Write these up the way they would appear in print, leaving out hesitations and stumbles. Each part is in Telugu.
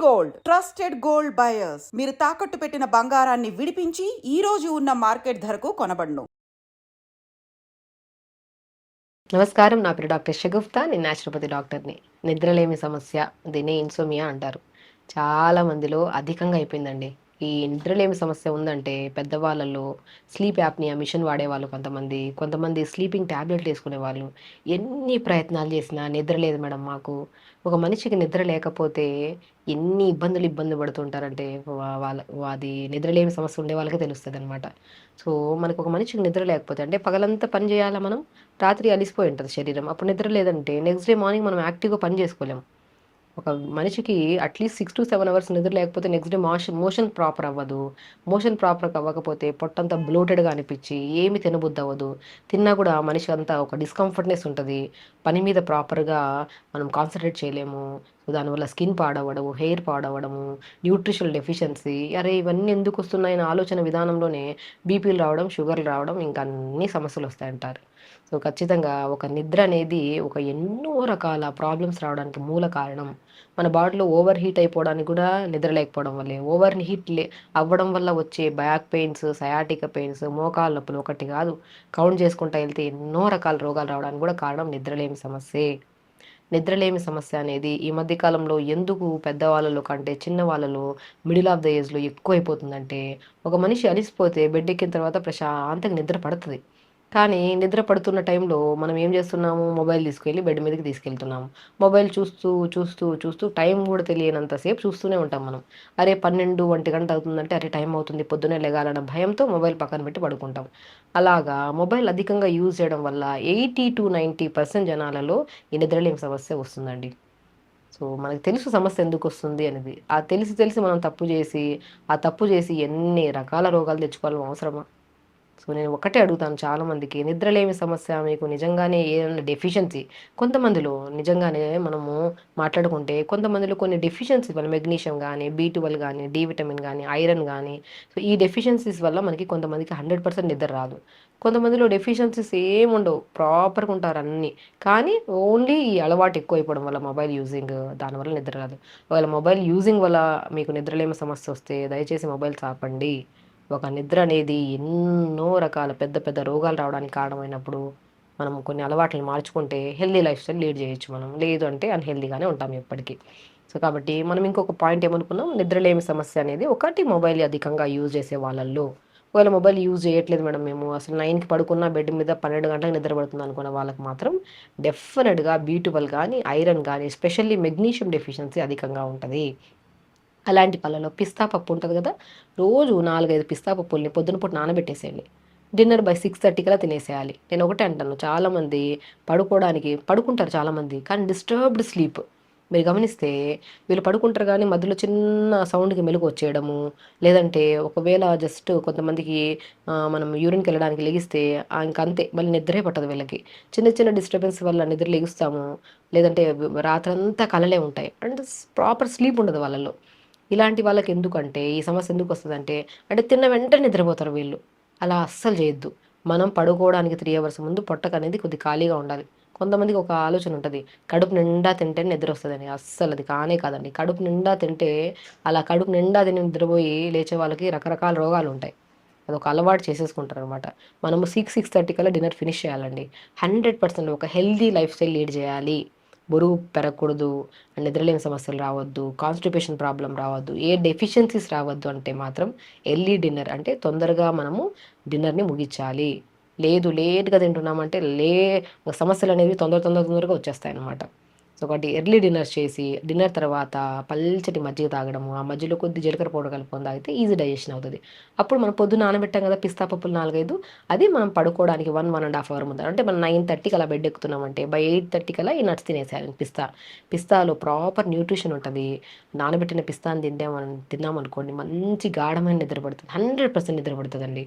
గోల్డ్ ట్రస్టెడ్ గోల్డ్ బయర్స్ మీరు తాకట్టు పెట్టిన బంగారాన్ని విడిపించి ఈ రోజు ఉన్న మార్కెట్ ధరకు కొనబడును. నమస్కారం, నా పేరు డాక్టర్ షగుఫ్తా. నేను న్యాచురోపతి డాక్టర్ని. నిద్రలేమి సమస్య, దీన్ని ఇన్సోమియా అంటారు. చాలా మందిలో అధికంగా అయిపోయిందండి. ఈ నిద్రలేమి సమస్య ఉందంటే పెద్దవాళ్ళలో స్లీప్ యాప్నియా మిషన్ వాడేవాళ్ళు కొంతమంది స్లీపింగ్ ట్యాబ్లెట్లు వేసుకునేవాళ్ళు. ఎన్ని ప్రయత్నాలు చేసినా నిద్ర లేదు మేడం మాకు. ఒక మనిషికి నిద్ర లేకపోతే ఎన్ని ఇబ్బంది పడుతుంటారంటే అది నిద్రలేమి సమస్య ఉండే వాళ్ళకే తెలుస్తుంది అనమాట. సో మనకు ఒక మనిషికి నిద్ర లేకపోతే అంటే పగలంతా పని చేయాలా మనం, రాత్రి అలిసిపోయి ఉంటుంది శరీరం. అప్పుడు నిద్ర లేదంటే నెక్స్ట్ డే మార్నింగ్ మనం యాక్టివ్గా పని చేసుకోలేం. ఒక మనిషికి అట్లీస్ట్ 6 to 7 అవర్స్ నిద్ర లేకపోతే నెక్స్ట్ డే మోషన్ ప్రాపర్ అవ్వదు. మోషన్ ప్రాపర్ అవ్వకపోతే పొట్టంతా బ్లోటెడ్గా అనిపించి ఏమి తినబుద్ధి అవ్వదు. తిన్నా కూడా మనిషి అంతా ఒక డిస్కంఫర్ట్నెస్ ఉంటుంది. పని మీద ప్రాపర్గా మనం కాన్సన్ట్రేట్ చేయలేము. సో దానివల్ల స్కిన్ పాడవడము, హెయిర్ పాడవడము, న్యూట్రిషనల్ డెఫిషియన్సీ, అరే ఇవన్నీ ఎందుకు వస్తున్నాయని ఆలోచన విధానంలోనే బీపీలు రావడం, షుగర్లు రావడం, ఇంకా అన్ని సమస్యలు వస్తాయంటారు. సో ఖచ్చితంగా ఒక నిద్ర అనేది ఒక ఎన్నో రకాల ప్రాబ్లమ్స్ రావడానికి మూల కారణం. మన బాడీలో ఓవర్ హీట్ అయిపోవడానికి కూడా నిద్ర లేకపోవడం వల్లే. అవ్వడం వల్ల వచ్చే బ్యాక్ పెయిన్స్, సయాటిక పెయిన్స్, మోకాళ్ళ నొప్పులు ఒకటి కాదు, కౌంట్ చేసుకుంటా వెళ్తే ఎన్నో రకాల రోగాలు రావడానికి కూడా కారణం నిద్రలేమి సమస్యే. నిద్రలేమి సమస్య అనేది ఈ మధ్య కాలంలో ఎందుకు పెద్దవాళ్ళలో కంటే చిన్న వాళ్ళలో, మిడిల్ ఆఫ్ ద ఏజ్లో ఎక్కువైపోతుందంటే, ఒక మనిషి అలిసిపోతే బెడ్ ఎక్కిన తర్వాత ప్రశాంతంగా నిద్ర పడుతుంది. కానీ నిద్ర పడుతున్న టైంలో మనం ఏం చేస్తున్నాము, మొబైల్ తీసుకెళ్ళి బెడ్ మీదకి తీసుకెళ్తున్నాము. మొబైల్ చూస్తూ చూస్తూ చూస్తూ టైం కూడా తెలియనంతసేపు చూస్తూనే ఉంటాం మనం. అరే 12, 1 గంట అవుతుందంటే అరే టైం అవుతుంది పొద్దున్నే లెగాలన్న భయంతో మొబైల్ పక్కన పెట్టి పడుకుంటాం. అలాగా మొబైల్ అధికంగా యూజ్ చేయడం వల్ల 80 to 90% జనాలలో ఈ నిద్రలేమి సమస్య వస్తుందండి. సో మనకు తెలుసు సమస్య ఎందుకు వస్తుంది అనేది. ఆ తెలిసి తెలిసి మనం తప్పు చేసి ఎన్ని రకాల రోగాలు తెచ్చుకోవాలని అవసరమా? సో నేను ఒకటే అడుగుతాను చాలామందికి, నిద్రలేమి సమస్య మీకు నిజంగానే ఏదైనా డెఫిషియన్సీ, కొంతమందిలో నిజంగానే మనము మాట్లాడుకుంటే కొంతమందిలో కొన్ని డెఫిషియన్సీస్ వల్ల మెగ్నీషియం కానీ, B12 కానీ, డి విటమిన్ కానీ, ఐరన్ కానీ, సో ఈ డెఫిషియన్సీస్ వల్ల మనకి కొంతమందికి 100% నిద్ర రాదు. కొంతమందిలో డెఫిషియన్సీస్ ఏమి ఉండవు, ప్రాపర్గా ఉంటారు అన్నీ. కానీ ఓన్లీ ఈ అలవాటు ఎక్కువ అయిపోవడం వల్ల మొబైల్ యూజింగ్, దానివల్ల నిద్ర రాదు. ఒకవేళ మొబైల్ యూజింగ్ వల్ల మీకు నిద్రలేమి సమస్య వస్తే దయచేసి మొబైల్ ఆపండి. ఒక నిద్ర అనేది ఎన్నో రకాల పెద్ద పెద్ద రోగాలు రావడానికి కారణమైనప్పుడు మనం కొన్ని అలవాట్లను మార్చుకుంటే హెల్దీ లైఫ్ స్టైల్ లీడ్ చేయొచ్చు. మనం లేదు అంటే అన్హెల్దీగానే ఉంటాం ఎప్పటికీ. సో కాబట్టి మనం ఇంకొక పాయింట్ ఏమనుకున్నాం, నిద్రలేమి సమస్య అనేది ఒకటి మొబైల్ అధికంగా యూజ్ చేసే వాళ్ళల్లో. ఒకవేళ మొబైల్ యూజ్ చేయట్లేదు మేడం, మేము అసలు 9కి పడుకున్న బెడ్ మీద 12 గంటలకు నిద్ర పడుతుంది అనుకున్న వాళ్ళకి మాత్రం డెఫినెట్గా B12 కానీ, ఐరన్ కానీ, ఎస్పెషల్లీ మెగ్నీషియం డెఫిషియన్సీ అధికంగా ఉంటుంది. అలాంటి పళ్ళలో పిస్తా పప్పు ఉంటుంది కదా, రోజు 4-5 పిస్తా పప్పుల్ని పొద్దున పూట నానబెట్టేసేయండి. డిన్నర్ బై 6:30 కల్లా తినేసేయాలి. నేను ఒకటే అంటాను, చాలామంది పడుకుంటారు చాలామంది, కానీ డిస్టర్బ్డ్ స్లీప్. మీరు గమనిస్తే వీళ్ళు పడుకుంటారు కానీ మధ్యలో చిన్న సౌండ్కి మెలుగు వచ్చేయడము, లేదంటే ఒకవేళ జస్ట్ కొంతమందికి మనం యూరిన్కి వెళ్ళడానికి లెగిస్తే ఇంకంతే, మళ్ళీ నిద్రే పట్టదు వీళ్ళకి. చిన్న చిన్న డిస్టర్బెన్స్ వల్ల నిద్ర లెగుస్తాము, లేదంటే రాత్రంతా కలలే ఉంటాయి, అంటే ప్రాపర్ స్లీప్ ఉండదు వాళ్ళలో. ఇలాంటి వాళ్ళకి ఎందుకంటే ఈ సమస్య ఎందుకు వస్తుందంటే, అంటే తిన్న వెంటనే నిద్రపోతారు వీళ్ళు. అలా అస్సలు చేయొద్దు. మనం పడుకోవడానికి 3 hours ముందు పొట్టకు అనేది కొద్ది ఖాళీగా ఉండాలి. కొంతమందికి ఒక ఆలోచన ఉంటుంది, కడుపు నిండా తింటే నిద్ర వస్తుందని. అస్సలు అది కానే కాదండి. కడుపు నిండా తింటే, అలా కడుపు నిండా తిని నిద్రపోయి లేచే వాళ్ళకి రకరకాల రోగాలు ఉంటాయి. అదొక అలవాటు చేసేసుకుంటారు అనమాట. మనము 6-6:30 కల్లా డిన్నర్ ఫినిష్ చేయాలండి. 100% ఒక హెల్దీ లైఫ్ స్టైల్ లీడ్ చేయాలి. బరువు పెరగకూడదు, నిద్రలేని సమస్యలు రావద్దు, కాన్స్టిపేషన్ ప్రాబ్లం రావద్దు, ఏ డెఫిషియన్సీస్ రావద్దు అంటే మాత్రం ఎర్లీ డిన్నర్, అంటే తొందరగా మనము డిన్నర్ని ముగించాలి. లేదు లేట్గా తింటున్నామంటే సమస్యలు అనేవి తొందరగా వచ్చేస్తాయి అన్నమాట. సో ఒకటి ఎర్లీ డిన్నర్ చేసి, డిన్నర్ తర్వాత పల్చటి మజ్జిగ తాగడము, ఆ మధ్యలో కొద్ది జీలకర్ర పౌడర్ కలుపుకొని తాగితే ఈజీ డైజెషన్ అవుతుంది. అప్పుడు మనం పొద్దున్న నానబెట్టాం కదా పిస్తా పప్పులు 4-5, అది మనం పడుకోవడానికి 1-1.5 hour ముందు, అంటే మనం 9:30కి అలా బెడ్ ఎక్కుతున్నామంటే బై 8:30 కల్లా ఈ నట్స్ తినేసేయాలి. పిస్తాలో ప్రాపర్ న్యూట్రిషన్ ఉంటుంది. నానబెట్టిన పిస్తాని తిన్నామనుకోండి, మంచి గాఢమైన నిద్ర పడుతుంది, 100% నిద్ర పడుతుందండి.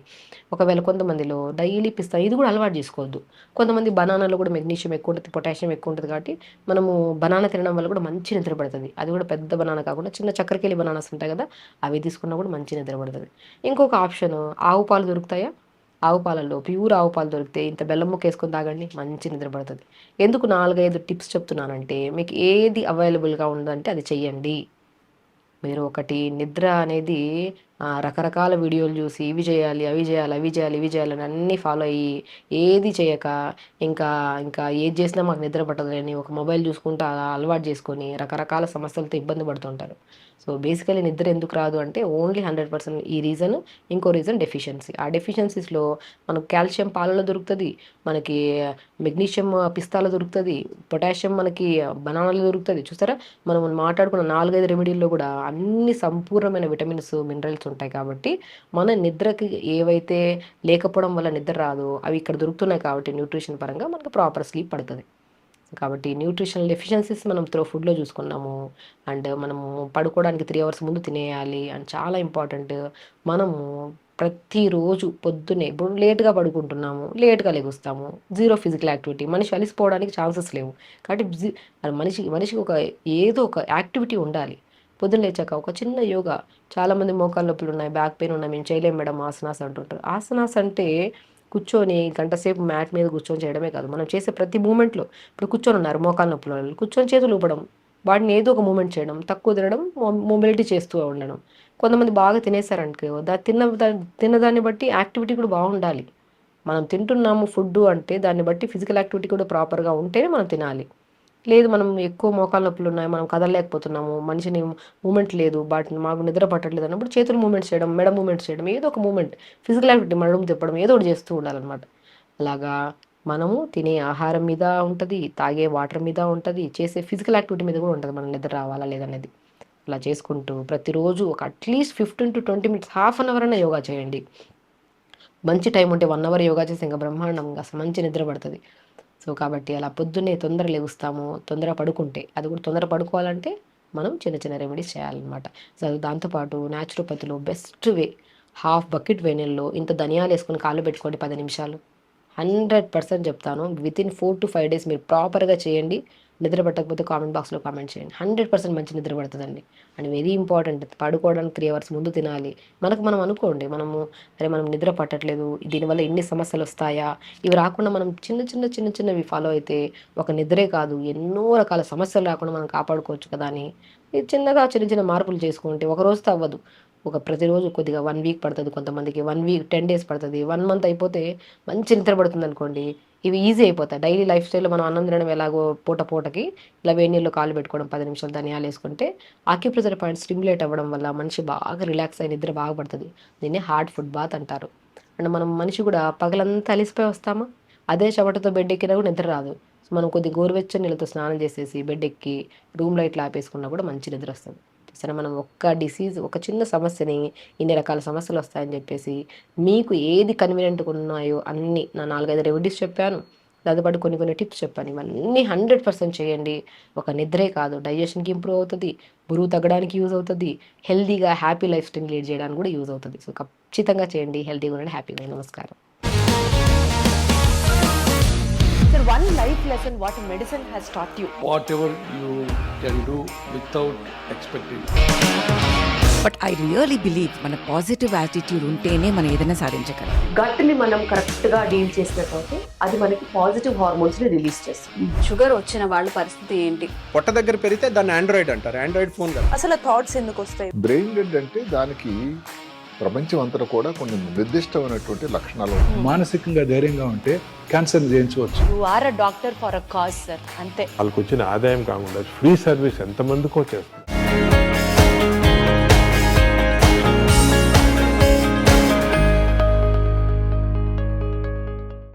ఒకవేళ కొంతమందిలో డైలీ పిస్తా ఇది కూడా అలవాటు చేసుకోవద్దు. కొంతమంది బనానాలో కూడా మెగ్నీషియం ఎక్కువ ఉంటుంది, పొటాషియం ఎక్కువ ఉంటుంది, కాబట్టి మనము బనానా తినడం వల్ల కూడా మంచి నిద్ర పడుతుంది. అది కూడా పెద్ద బనానా కాకుండా చిన్న చక్కెరకేళి బనానాస్ ఉంటాయి కదా, అవి తీసుకున్నా కూడా మంచి నిద్ర పడుతుంది. ఇంకొక ఆప్షన్, ఆవు పాలు దొరుకుతాయా, ఆవు పాలల్లో ప్యూర్ ఆవు పాలు దొరికితే ఇంత బెల్లం ముక్క వేసుకొని తాగండి, మంచి నిద్ర పడుతుంది. ఎందుకు 4-5 టిప్స్ చెప్తున్నానంటే, మీకు ఏది అవైలబుల్గా ఉందంటే అది చెయ్యండి. మీరు ఒకటి నిద్ర అనేది రకరకాల వీడియోలు చూసి ఇవి చేయాలి, అవి చేయాలి, అవి చేయాలి, ఇవి చేయాలని అన్నీ ఫాలో అయ్యి ఏది చేయక ఇంకా ఇంకా ఏది చేసినా మాకు నిద్ర పట్టదని ఒక మొబైల్ చూసుకుంటూ అలా అలవాటు చేసుకొని రకరకాల సమస్యలతో ఇబ్బంది పడుతుంటారు. సో బేసికలీ నిద్ర ఎందుకు రాదు అంటే ఓన్లీ 100% ఈ రీజన్, ఇంకో రీజన్ డెఫిషియన్సీ. ఆ డెఫిషియన్సీస్లో మనకు కాల్షియం పాలలో దొరుకుతుంది, మనకి మెగ్నీషియం పిస్తాలో దొరుకుతుంది, పొటాషియం మనకి బనానాలో దొరుకుతుంది. చూసారా, మనం మాట్లాడుకున్న 4-5 రెమెడీల్లో కూడా అన్ని సంపూర్ణమైన విటమిన్స్, మినరల్స్ ఉంటాయి. కాబట్టి మన నిద్రకి ఏవైతే లేకపోవడం వల్ల నిద్ర రాదో అవి ఇక్కడ దొరుకుతున్నాయి. కాబట్టి న్యూట్రిషన్ పరంగా మనకు ప్రాపర్ స్లీప్ పడుతుంది. కాబట్టి న్యూట్రిషనల్ డెఫిషియన్సీస్ మనం ఫుడ్లో చూసుకున్నాము. అండ్ మనము పడుకోవడానికి 3 అవర్స్ ముందు తినేయాలి అండ్ చాలా ఇంపార్టెంట్. మనము ప్రతిరోజు పొద్దున్నే ఇప్పుడు లేట్గా పడుకుంటున్నాము, లేట్గా లెగుస్తాము, జీరో ఫిజికల్ యాక్టివిటీ, మనిషి అలిసిపోవడానికి ఛాన్సెస్ లేవు. కాబట్టి మనిషికి ఏదో ఒక యాక్టివిటీ ఉండాలి. పొద్దున్న లేచాక ఒక చిన్న యోగా. చాలామంది మోకాళ్ళ నొప్పులు ఉన్నాయి, బ్యాక్ పెయిన్ ఉన్నాయి, మేము చేయలేం మేడం ఆసనాస్ అంటుంటారు. ఆసనాస్ అంటే కూర్చొని గంట సేపు మ్యాట్ మీద కూర్చొని చేయడమే కాదు, మనం చేసే ప్రతి మూమెంట్లో ఇప్పుడు కూర్చొని ఉన్నారు మోకాళ్ళ నొప్పుల వాళ్ళు, కూర్చొని చేతులు ఊపడం, బాడీని ఏదో ఒక మూమెంట్ చేయడం, తక్కువ తినడం, మొబిలిటీ చేస్తూ ఉండడం. కొంతమంది బాగా తినేసారనుకో తిన్నదాన్ని బట్టి యాక్టివిటీ కూడా బాగుండాలి. మనం తింటున్నాము ఫుడ్ అంటే దాన్ని బట్టి ఫిజికల్ యాక్టివిటీ కూడా ప్రాపర్గా ఉంటేనే మనం తినాలి. లేదు మనం ఎక్కువ మోకాళ్ళ నొప్పులు ఉన్నాయి, మనం కదలలేకపోతున్నాము, మనిషిని మూమెంట్ లేదు, మాకు నిద్ర పట్టట్లేదు అన్నప్పుడు చేతులు మూమెంట్స్ చేయడం, మెడ మూమెంట్స్ చేయడం, ఏదో ఒక మూమెంట్ ఫిజికల్ యాక్టివిటీ, మడమ తిప్పడం, ఏదో ఒకటి చేస్తూ ఉండాలన్నమాట. అలాగా మనము తినే ఆహారం మీద ఉంటుంది, తాగే వాటర్ మీద ఉంటుంది, చేసే ఫిజికల్ యాక్టివిటీ మీద కూడా ఉంటుంది, మనం నిద్ర రావాలా లేదనేది. అలా చేసుకుంటూ ప్రతిరోజు ఒక at least 15 to 20 minutes, half an hour అయినా యోగా చేయండి. మంచి టైం ఉంటే 1 అవర్ యోగా చేస్తే ఇంకా బ్రహ్మాండంగా అసలు మంచి నిద్ర పడుతుంది. సో కాబట్టి అలా పొద్దున్నే తొందర లేగుస్తాము, తొందర పడుకుంటే అది కూడా తొందర పడుకోవాలంటే మనం చిన్న చిన్న రెమెడీస్ చేయాలన్నమాట. సో దాంతోపాటు న్యాచురోపతిలో బెస్ట్ వే, హాఫ్ బకెట్ వేనెల్లో ఇంత ధనియాలు వేసుకొని కాళ్ళు పెట్టుకోండి 10 నిమిషాలు. 100% చెప్తాను, వితిన్ 4 to 5 days మీరు ప్రాపర్గా చేయండి. నిద్ర పట్టకపోతే కామెంట్ బాక్స్లో కామెంట్ చేయండి. 100% మంచి నిద్ర పడుతుందండి. అండ్ వెరీ ఇంపార్టెంట్, పడుకోవడానికి 3 అవర్స్ ముందు తినాలి. మనం అనుకోండి, మనం నిద్ర పట్టట్లేదు, దీనివల్ల ఎన్ని సమస్యలు వస్తాయా, ఇవి రాకుండా మనం చిన్నవి ఫాలో అయితే ఒక నిద్రే కాదు ఎన్నో రకాల సమస్యలు రాకుండా మనం కాపాడుకోవచ్చు కదా అని చిన్న చిన్న మార్పులు చేసుకుంటే ఒక రోజుతో అవ్వదు. ప్రతిరోజు కొద్దిగా 1 వీక్ పడుతుంది, కొంతమందికి 1 వీక్ 10 days పడుతుంది, 1 month అయిపోతే మంచి నిద్ర పడుతుంది అనుకోండి. ఇవి ఈజీ అయిపోతాయి. డైలీ లైఫ్ స్టైల్లో మనం అన్నం తినడం ఎలాగో పూటకి ఇలా వేడి నీళ్ళు కాలు పెట్టుకోవడం, 10 నిమిషాలు ధనియాలు వేసుకుంటే ఆక్యుప్రెషర్ పాయింట్ స్టిమ్యులేట్ అవ్వడం వల్ల మనిషి బాగా రిలాక్స్ అయ్యి నిద్ర బాగా పడుతుంది. దీన్ని హార్ట్ ఫుడ్ బాత్ అంటారు. అండ్ మనిషి కూడా పగలంతా అలిసిపోయి వస్తామా, అదే చెమటతో బెడ్ ఎక్కినా కూడా నిద్ర రాదు. సో మనం కొద్ది గోరువెచ్చని నీళ్ళతో స్నానం చేసేసి బెడ్ ఎక్కి రూమ్ లైట్లు ఆపేసుకున్నా కూడా మంచి నిద్ర వస్తుంది. సరే, మనం ఒక చిన్న సమస్యని ఇన్ని రకాల సమస్యలు వస్తాయని చెప్పేసి మీకు ఏది కన్వీనియంట్గా ఉన్నాయో అన్నీ నా 4-5 రెమెడీస్ చెప్పాను, దాంతోపాటు కొన్ని టిప్స్ చెప్పాను. ఇవన్నీ 100% చేయండి. ఒక నిద్రే కాదు, డైజెషన్కి ఇంప్రూవ్ అవుతుంది, బరువు తగ్గడానికి యూజ్ అవుతుంది, హెల్తీగా హ్యాపీ లైఫ్ స్టైల్ లీడ్ చేయడానికి కూడా యూజ్ అవుతుంది. సో ఖచ్చితంగా చేయండి, హెల్తీగా ఉండండి, హ్యాపీగా. నమస్కారం. Sir, one life lesson what medicine has taught you. Whatever you can do without expecting. But I really believe మన పాజిటివ్ యాటిట్యూడ్ ఉంటేనే మనం ఏదైనా సాధించగలం. గట్ని మనం కరెక్ట్గా డీల్ చేసినట్లయితే అది మనకి పాజిటివ్ హార్మోన్స్ని రిలీజ్ చేస్తుంది. షుగర్ వచ్చిన వాళ్ళ పరిస్థితి ఏంటి? పొట్ట దగ్గర పెరిగితే దాన్ని ఆండ్రాయిడ్ అంటారు, ఆండ్రాయిడ్ ఫోన్ కదా. అసలు థాట్స్ ఎందుకు వస్తాయి? బ్రెయిన్ డెడ్ అంటే దానికి ప్రపంచం అంతా కూడా కొన్ని నిర్దిష్టమైనటువంటి లక్షణాలు ఉంటాయి. మానసికంగా ధైర్యంగా ఉంటే క్యాన్సర్ జయించవచ్చు. You are a doctor for a cause sir, అంతే. వాళ్ళకి వచ్చిన ఆదాయం కాకుండా ఫ్రీ సర్వీస్ ఎంతమందికో చేస్తారు.